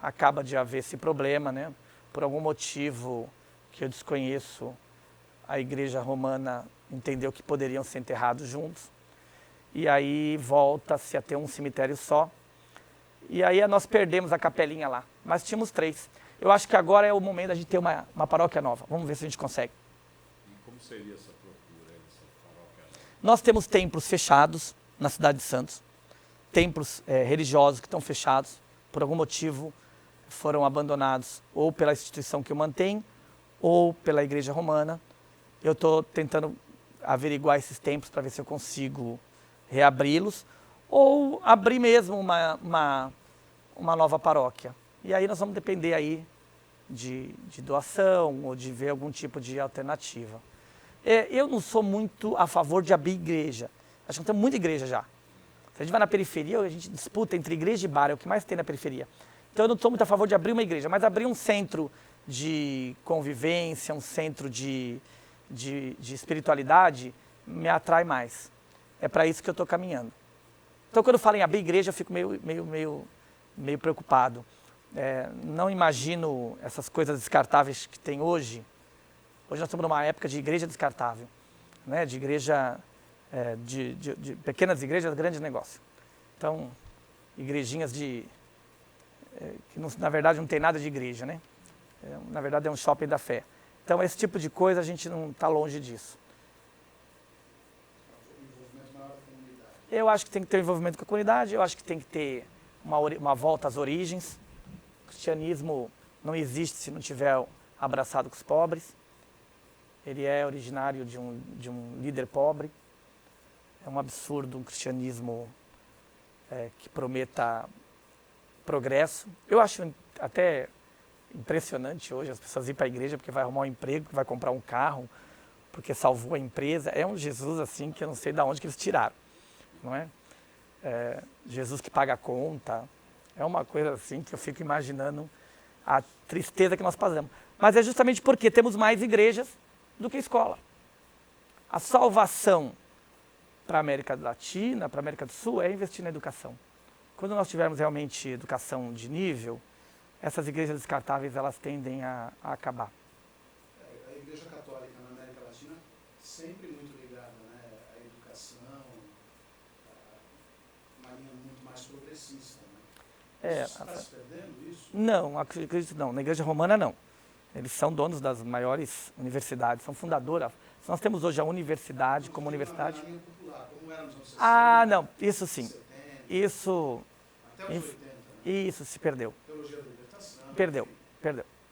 Acaba de haver esse problema, né? Por algum motivo que eu desconheço, a Igreja Romana entendeu que poderiam ser enterrados juntos. E aí volta-se a ter um cemitério só. E aí nós perdemos a capelinha lá, mas tínhamos 3. Eu acho que agora é o momento da gente ter uma paróquia nova. Vamos ver se a gente consegue. E como seria essa procura dessa paróquia nova? Nós temos templos fechados na cidade de Santos. Templos religiosos que estão fechados. Por algum motivo foram abandonados ou pela instituição que o mantém ou pela Igreja Romana. Eu estou tentando averiguar esses templos para ver se eu consigo reabri-los ou abrir mesmo uma nova paróquia. E aí nós vamos depender aí de doação ou de ver algum tipo de alternativa. Eu não sou muito a favor de abrir igreja. Acho que tem muita igreja já. Se a gente vai na periferia, a gente disputa entre igreja e bar, é o que mais tem na periferia. Então eu não sou muito a favor de abrir uma igreja, mas abrir um centro de convivência, um centro de espiritualidade, me atrai mais. É para isso que eu estou caminhando. Então quando eu falo em abrir igreja, eu fico meio preocupado. Não imagino essas coisas descartáveis que tem hoje. Hoje nós estamos numa época de igreja descartável, né? De igreja, de pequenas igrejas, grandes negócios. Então, igrejinhas que na verdade não tem nada de igreja, né? Na verdade é um shopping da fé. Então esse tipo de coisa a gente não está longe disso. Eu acho que tem que ter um envolvimento com a comunidade, eu acho que tem que ter uma volta às origens. O cristianismo não existe se não tiver abraçado com os pobres. Ele é originário de um líder pobre. É um absurdo um cristianismo que prometa progresso. Eu acho até impressionante hoje as pessoas irem para a igreja porque vai arrumar um emprego, porque vai comprar um carro, porque salvou a empresa. É um Jesus assim que eu não sei de onde que eles tiraram, não é? Jesus que paga a conta. É uma coisa assim que eu fico imaginando a tristeza que nós passamos. Mas é justamente porque temos mais igrejas do que escola. A salvação para a América Latina, para a América do Sul, é investir na educação. Quando nós tivermos realmente educação de nível, essas igrejas descartáveis elas tendem a acabar. A Igreja Católica na América Latina sempre muito ligada, né, à educação, uma linha muito mais progressista. Né? Isso está se perdendo isso? Não, acredito não. Na Igreja Romana não. Eles são donos das maiores universidades, são fundadoras. Nós temos hoje a universidade como universidade. Na linha popular, como era nos anos 60, Ah, não, isso sim. 70, Isso, até os 80, né? isso se perdeu. Teologia da libertação. Perdeu.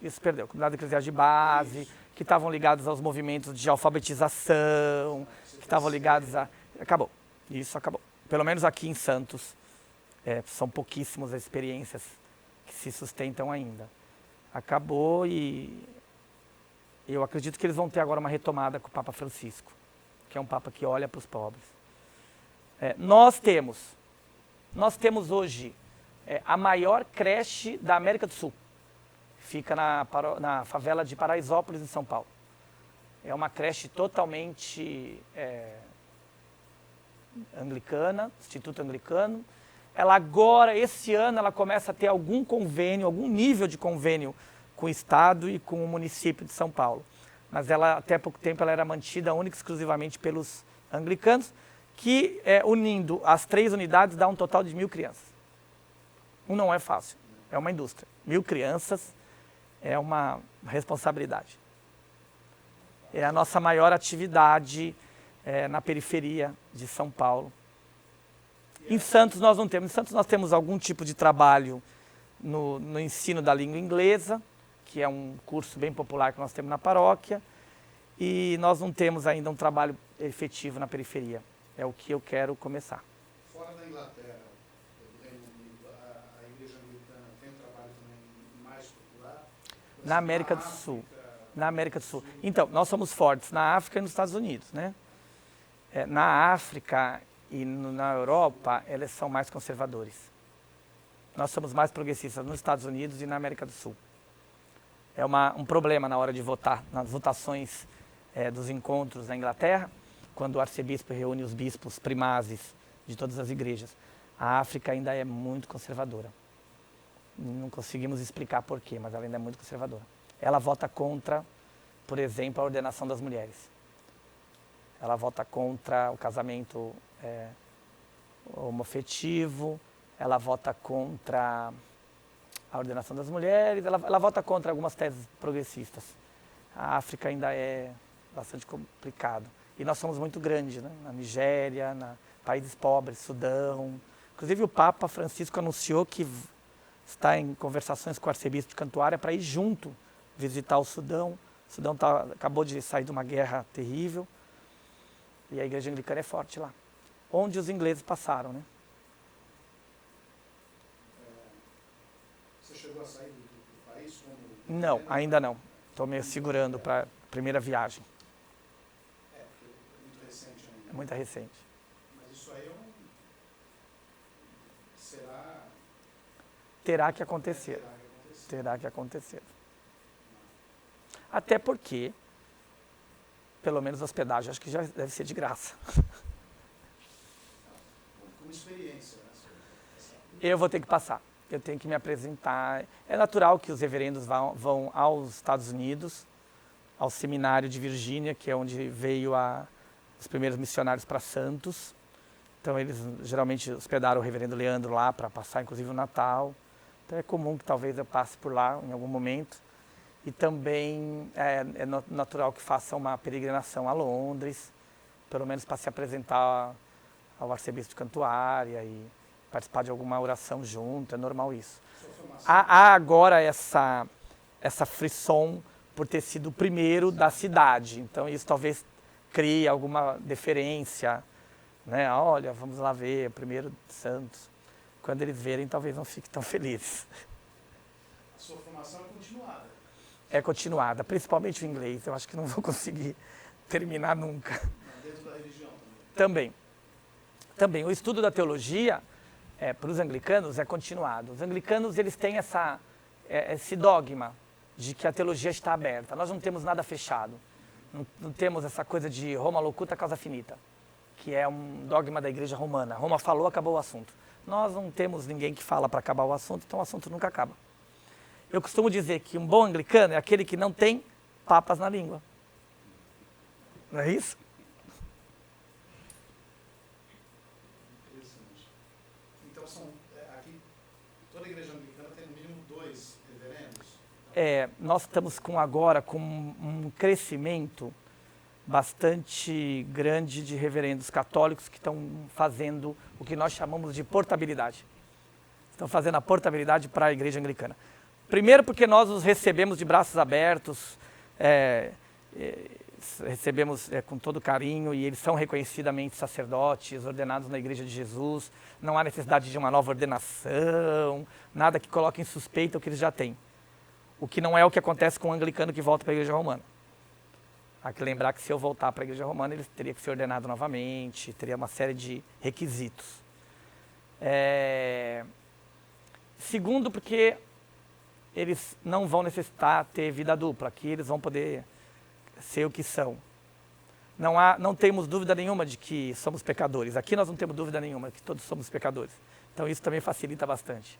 Isso perdeu. Comunidades eclesiais de base, que estavam ligados aos movimentos de alfabetização, que estavam ligados a... Acabou. Isso acabou. Pelo menos aqui em Santos, são pouquíssimas as experiências que se sustentam ainda. Acabou e eu acredito que eles vão ter agora uma retomada com o Papa Francisco. que é um Papa que olha para os pobres. Nós temos hoje a maior creche da América do Sul. Fica na favela de Paraisópolis, em São Paulo. É uma creche totalmente anglicana, Instituto Anglicano. Ela agora, esse ano, ela começa a ter algum convênio, algum nível de convênio com o Estado e com o município de São Paulo. Mas ela, até pouco tempo, ela era mantida única e exclusivamente pelos anglicanos, que, unindo as 3 unidades, dá um total de 1.000 crianças. Não é fácil, é uma indústria. 1.000 crianças é uma responsabilidade. É a nossa maior atividade na periferia de São Paulo. Em Santos nós não temos. Em Santos nós temos algum tipo de trabalho no ensino da língua inglesa, que é um curso bem popular que nós temos na paróquia, e nós não temos ainda um trabalho efetivo na periferia. É o que eu quero começar. Fora da Inglaterra, do Reino Unido, a Igreja Anglicana tem um trabalho também mais popular? Na América do Sul. Na América do Sul. Então, nós somos fortes na África e nos Estados Unidos, né? Na África e na Europa, eles são mais conservadores. Nós somos mais progressistas nos Estados Unidos e na América do Sul. É um problema na hora de votar, nas votações dos encontros na Inglaterra, quando o arcebispo reúne os bispos primazes de todas as igrejas. A África ainda é muito conservadora. Não conseguimos explicar por quê, mas ela ainda é muito conservadora. Ela vota contra, por exemplo, a ordenação das mulheres. Ela vota contra o casamento homoafetivo, ela vota contra a ordenação das mulheres, ela vota contra algumas teses progressistas. A África ainda é bastante complicado. E nós somos muito grandes, né? Na Nigéria, países pobres, Sudão. Inclusive o Papa Francisco anunciou que está em conversações com o arcebispo de Cantuária para ir junto visitar o Sudão. O Sudão acabou de sair de uma guerra terrível. E a igreja anglicana é forte lá. Onde os ingleses passaram, né? Você chegou a sair do país? Não, ainda não. Estou me segurando para a primeira viagem. Porque é muito recente ainda. É muito recente. Mas isso aí será... Terá que acontecer. Terá que acontecer. Até porque, pelo menos a hospedagem, acho que já deve ser de graça. Como experiência, né? Eu vou ter que passar. Eu tenho que me apresentar. É natural que os reverendos vão aos Estados Unidos, ao seminário de Virgínia, que é onde veio os primeiros missionários para Santos. Então eles geralmente hospedaram o reverendo Leandro lá para passar inclusive o Natal. Então é comum que talvez eu passe por lá em algum momento. E também é natural que faça uma peregrinação a Londres, pelo menos para se apresentar ao arcebispo de Cantuária e participar de alguma oração junto, é normal isso. Há agora essa frisson por ter sido o primeiro da cidade, então isso talvez crie alguma deferência, né? Olha, vamos lá ver, o primeiro de Santos. Quando eles verem, talvez não fiquem tão felizes. A sua formação é continuada? É continuada, principalmente o inglês, eu acho que não vou conseguir terminar nunca. Dentro da religião também? Também. O estudo da teologia, para os anglicanos, é continuado. Os anglicanos eles têm esse dogma de que a teologia está aberta. Nós não temos nada fechado. Não temos essa coisa de Roma locuta causa finita, que é um dogma da igreja romana. Roma falou, acabou o assunto. Nós não temos ninguém que fala para acabar o assunto, então o assunto nunca acaba. Eu costumo dizer que um bom anglicano é aquele que não tem papas na língua. Não é isso? Interessante. Então, aqui, toda a igreja anglicana tem no mínimo 2 reverendos? Nós estamos agora com um crescimento bastante grande de reverendos católicos que estão fazendo o que nós chamamos de portabilidade. Estão fazendo a portabilidade para a igreja anglicana. Primeiro porque nós os recebemos de braços abertos, recebemos com todo carinho e eles são reconhecidamente sacerdotes, ordenados na Igreja de Jesus. Não há necessidade de uma nova ordenação, nada que coloque em suspeita o que eles já têm. O que não é o que acontece com o anglicano que volta para a Igreja Romana. Há que lembrar que se eu voltar para a Igreja Romana, ele teria que ser ordenado novamente, teria uma série de requisitos. Segundo, porque eles não vão necessitar ter vida dupla, aqui eles vão poder ser o que são. Não temos dúvida nenhuma de que somos pecadores, aqui nós não temos dúvida nenhuma de que todos somos pecadores. Então isso também facilita bastante.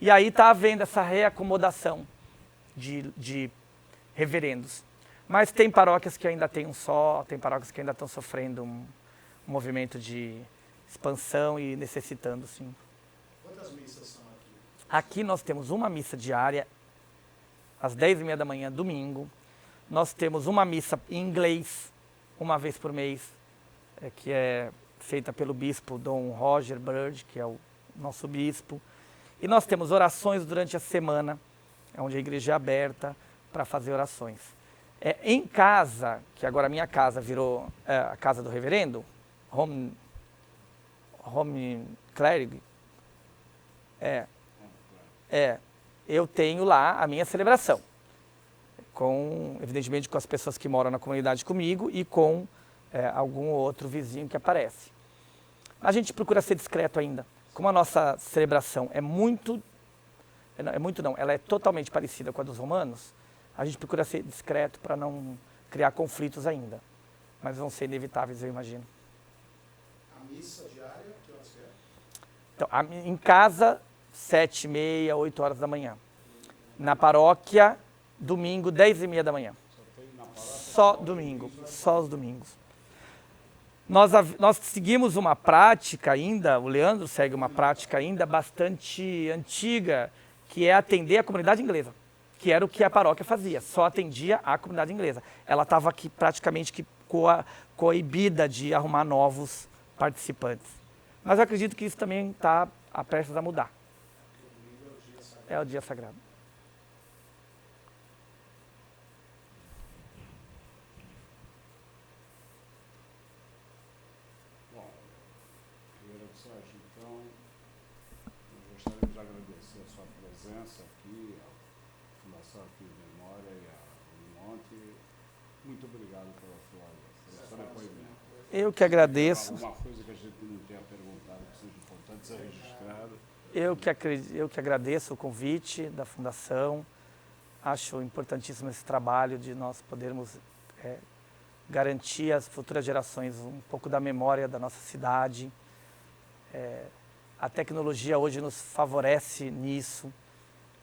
E aí está havendo essa reacomodação de reverendos. Mas tem paróquias que ainda tem um só, tem paróquias que ainda estão sofrendo um movimento de expansão e necessitando, sim. Quantas missas são aqui? Aqui nós temos uma missa diária, às 10h30 da manhã, domingo. Nós temos uma missa em inglês, uma vez por mês, que é feita pelo bispo Dom Roger Bird, que é o nosso bispo. E nós temos orações durante a semana, onde a igreja é aberta para fazer orações. Em casa, que agora a minha casa virou a casa do reverendo, home cleric, eu tenho lá a minha celebração, evidentemente com as pessoas que moram na comunidade comigo e com algum outro vizinho que aparece. A gente procura ser discreto ainda. Como a nossa celebração ela é totalmente parecida com a dos romanos, a gente procura ser discreto para não criar conflitos ainda. Mas vão ser inevitáveis, eu imagino. A missa diária, que horas é? Então, em casa, 7h30, 8h da manhã. Na paróquia, domingo, 10h30 da manhã. Só domingo, só os domingos. Nós seguimos uma prática ainda, o Leandro segue uma prática ainda bastante antiga, que é atender a comunidade inglesa, que era o que a paróquia fazia, só atendia a comunidade inglesa. Ela estava aqui praticamente que coibida de arrumar novos participantes. Mas eu acredito que isso também está prestes a mudar. É o dia sagrado. Bom, querido Sérgio, então, eu gostaria de agradecer a sua presença aqui, a Fundação Arquivo de Memória e a Unimonte. Muito obrigado pelo seu depoimento. Eu que agradeço. Alguma coisa que a gente não tenha perguntado que seja importante ser registrado. Eu que agradeço o convite da Fundação. Acho importantíssimo esse trabalho de nós podermos garantir às futuras gerações um pouco da memória da nossa cidade. A tecnologia hoje nos favorece nisso.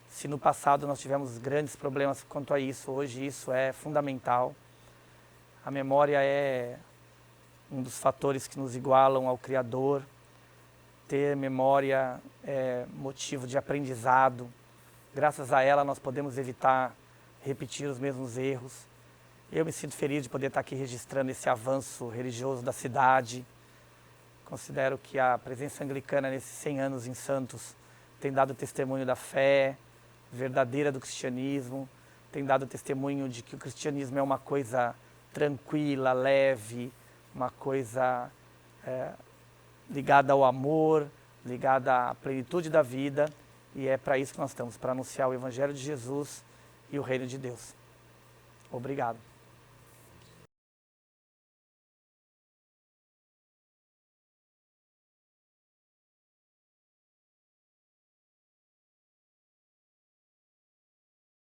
Se no passado nós tivemos grandes problemas quanto a isso, hoje isso é fundamental. A memória é um dos fatores que nos igualam ao Criador. Ter memória é motivo de aprendizado. Graças a ela nós podemos evitar repetir os mesmos erros. Eu me sinto feliz de poder estar aqui registrando esse avanço religioso da cidade. Considero que a presença anglicana nesses 100 anos em Santos tem dado testemunho da fé verdadeira do cristianismo, tem dado testemunho de que o cristianismo é uma coisa tranquila, leve, uma coisa ligada ao amor, ligada à plenitude da vida, e é para isso que nós estamos, para anunciar o Evangelho de Jesus e o Reino de Deus. Obrigado.